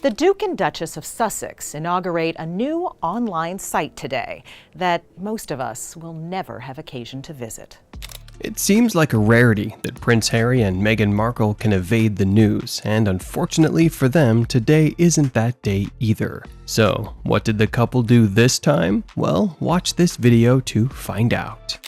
The Duke and Duchess of Sussex inaugurate a new online site today that most of us will never have occasion to visit. It seems like a rarity that Prince Harry and Meghan Markle can evade the news, and unfortunately for them, today isn't that day either. So, what did the couple do this time? Well, watch this video to find out.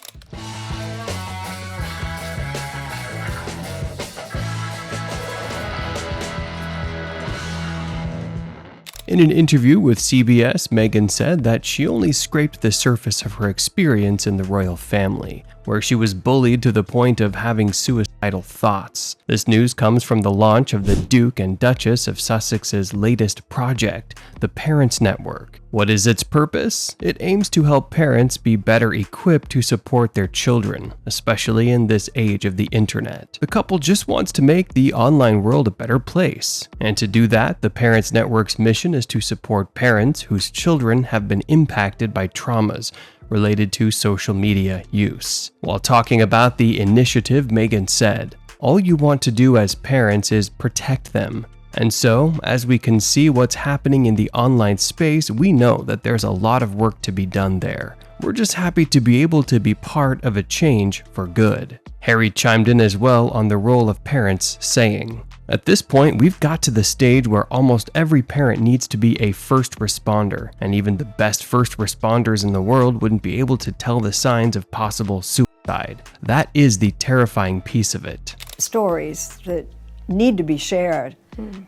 In an interview with CBS, Meghan said that she only scraped the surface of her experience in the royal family, where she was bullied to the point of having suicidal thoughts. This news comes from the launch of the Duke and Duchess of Sussex's latest project, the Parents Network. What is its purpose? It aims to help parents be better equipped to support their children, especially in this age of the internet. The couple just wants to make the online world a better place. And to do that, the Parents Network's mission is to support parents whose children have been impacted by traumas related to social media use. While talking about the initiative, Meghan said, "All you want to do as parents is protect them. And so, as we can see what's happening in the online space, we know that there's a lot of work to be done there. We're just happy to be able to be part of a change for good." Harry chimed in as well on the role of parents, saying, "At this point, we've got to the stage where almost every parent needs to be a first responder, and even the best first responders in the world wouldn't be able to tell the signs of possible suicide. That is the terrifying piece of it." Stories that need to be shared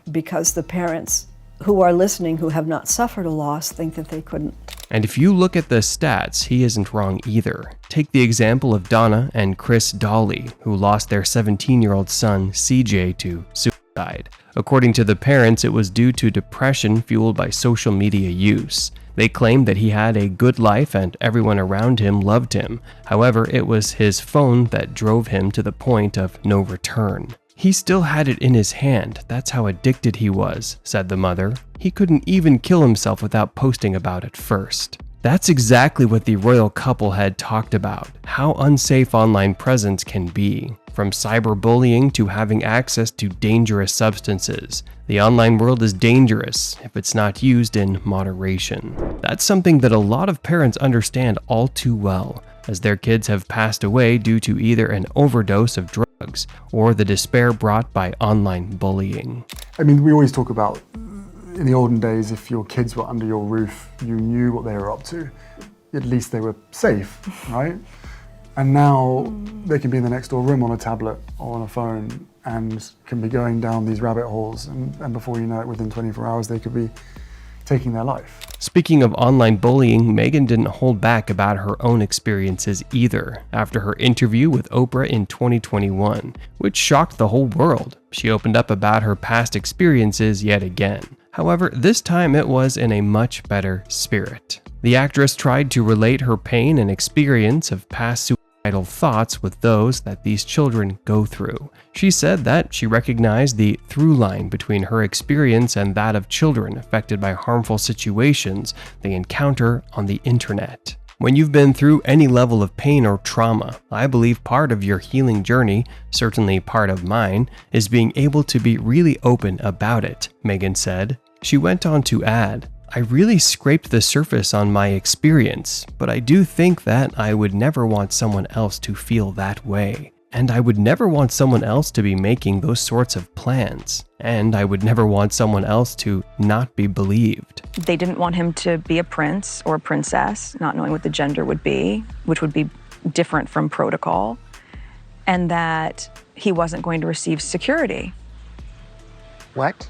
because the parents who are listening who have not suffered a loss think that they couldn't. And if you look at the stats, he isn't wrong either. Take the example of Donna and Chris Dolly, who lost their 17-year-old son, CJ, to suicide. According to the parents, it was due to depression fueled by social media use. They claimed that he had a good life and everyone around him loved him. However, it was his phone that drove him to the point of no return. "He still had it in his hand, that's how addicted he was," said the mother. "He couldn't even kill himself without posting about it first." That's exactly what the royal couple had talked about, how unsafe online presence can be. From cyberbullying to having access to dangerous substances, the online world is dangerous if it's not used in moderation. That's something that a lot of parents understand all too well, as their kids have passed away due to either an overdose of drugs or the despair brought by online bullying. I mean, we always talk about, in the olden days, if your kids were under your roof, you knew what they were up to. At least they were safe, right? And now they can be in the next door room on a tablet or on a phone and can be going down these rabbit holes, and before you know it, within 24 hours, they could be taking their life. Speaking of online bullying, Meghan didn't hold back about her own experiences either after her interview with Oprah in 2021, which shocked the whole world. She opened up about her past experiences yet again. However, this time it was in a much better spirit. The actress tried to relate her pain and experience of past suicidal thoughts with those that these children go through. She said that she recognized the through line between her experience and that of children affected by harmful situations they encounter on the internet. When you've been through any level of pain or trauma, I believe part of your healing journey, certainly part of mine, is being able to be really open about it, Meghan said. She went on to add, "I really scraped the surface on my experience, but I do think that I would never want someone else to feel that way. And I would never want someone else to be making those sorts of plans. And I would never want someone else to not be believed." They didn't want him to be a prince or a princess, not knowing what the gender would be, which would be different from protocol, and that he wasn't going to receive security. What?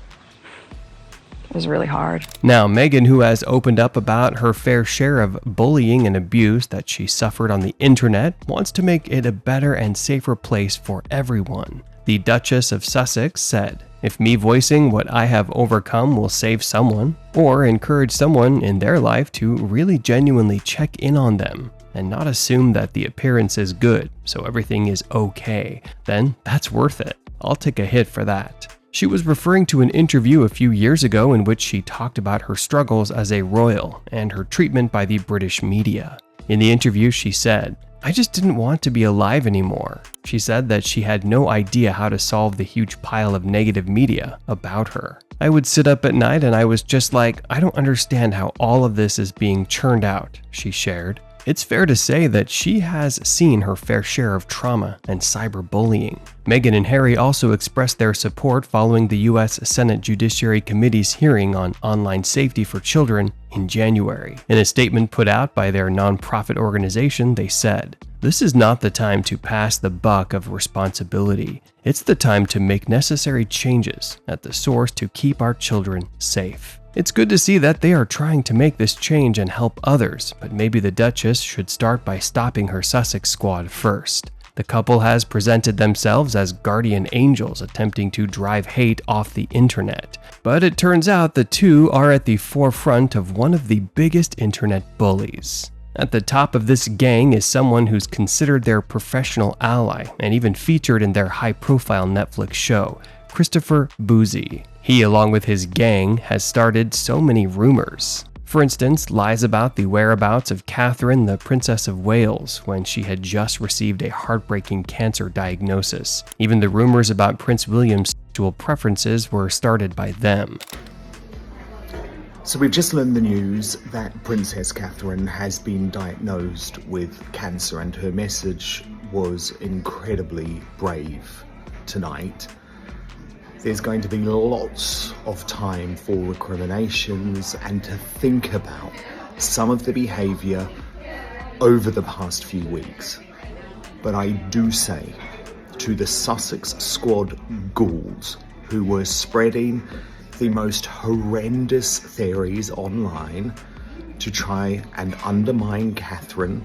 It was really hard. Now, Meghan, who has opened up about her fair share of bullying and abuse that she suffered on the internet, wants to make it a better and safer place for everyone. The Duchess of Sussex said, "If me voicing what I have overcome will save someone, or encourage someone in their life to really genuinely check in on them, and not assume that the appearance is good, so everything is okay, then that's worth it. I'll take a hit for that." She was referring to an interview a few years ago in which she talked about her struggles as a royal and her treatment by the British media. In the interview, she said, I just didn't want to be alive anymore. She said that she had no idea how to solve the huge pile of negative media about her. I would sit up at night and I was just like, I don't understand how all of this is being churned out, she shared. It's fair to say that she has seen her fair share of trauma and cyberbullying. Meghan and Harry also expressed their support following the U.S. Senate Judiciary Committee's hearing on online safety for children in January. In a statement put out by their nonprofit organization, they said, "This is not the time to pass the buck of responsibility. It's the time to make necessary changes at the source to keep our children safe." It's good to see that they are trying to make this change and help others, but maybe the Duchess should start by stopping her Sussex Squad first. The couple has presented themselves as guardian angels attempting to drive hate off the internet. But it turns out the two are at the forefront of one of the biggest internet bullies. At the top of this gang is someone who's considered their professional ally and even featured in their high-profile Netflix show, Christopher Boozy. He, along with his gang, has started so many rumors. For instance, lies about the whereabouts of Catherine, the Princess of Wales, when she had just received a heartbreaking cancer diagnosis. Even the rumors about Prince William's sexual preferences were started by them. So we've just learned the news that Princess Catherine has been diagnosed with cancer, and her message was incredibly brave tonight. There's going to be lots of time for recriminations and to think about some of the behaviour over the past few weeks. But I do say to the Sussex Squad ghouls who were spreading the most horrendous theories online to try and undermine Catherine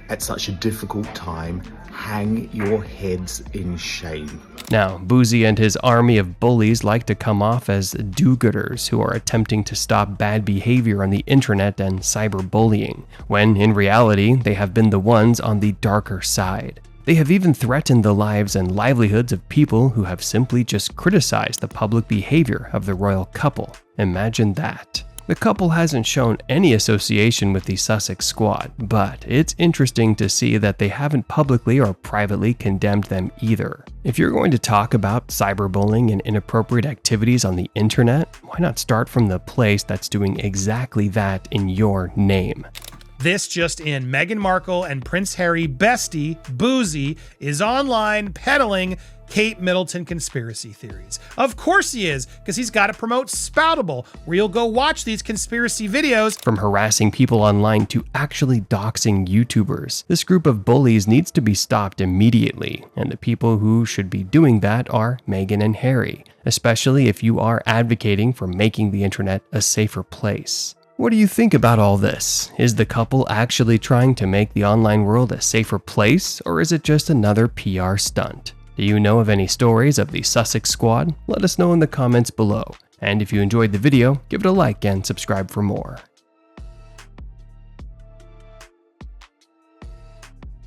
at such a difficult time, hang your heads in shame. Now, Boozy and his army of bullies like to come off as do-gooders who are attempting to stop bad behavior on the internet and cyberbullying, when in reality, they have been the ones on the darker side. They have even threatened the lives and livelihoods of people who have simply just criticized the public behavior of the royal couple. Imagine that. The couple hasn't shown any association with the Sussex Squad, but it's interesting to see that they haven't publicly or privately condemned them either. If you're going to talk about cyberbullying and inappropriate activities on the internet, why not start from the place that's doing exactly that in your name? This just in, Meghan Markle and Prince Harry bestie, Boozy, is online peddling Kate Middleton conspiracy theories. Of course he is, because he's got to promote Spoutable, where you'll go watch these conspiracy videos. From harassing people online to actually doxing YouTubers, this group of bullies needs to be stopped immediately, and the people who should be doing that are Meghan and Harry, especially if you are advocating for making the internet a safer place. What do you think about all this? Is the couple actually trying to make the online world a safer place, or is it just another PR stunt? Do you know of any stories of the Sussex Squad? Let us know in the comments below. And if you enjoyed the video, give it a like and subscribe for more.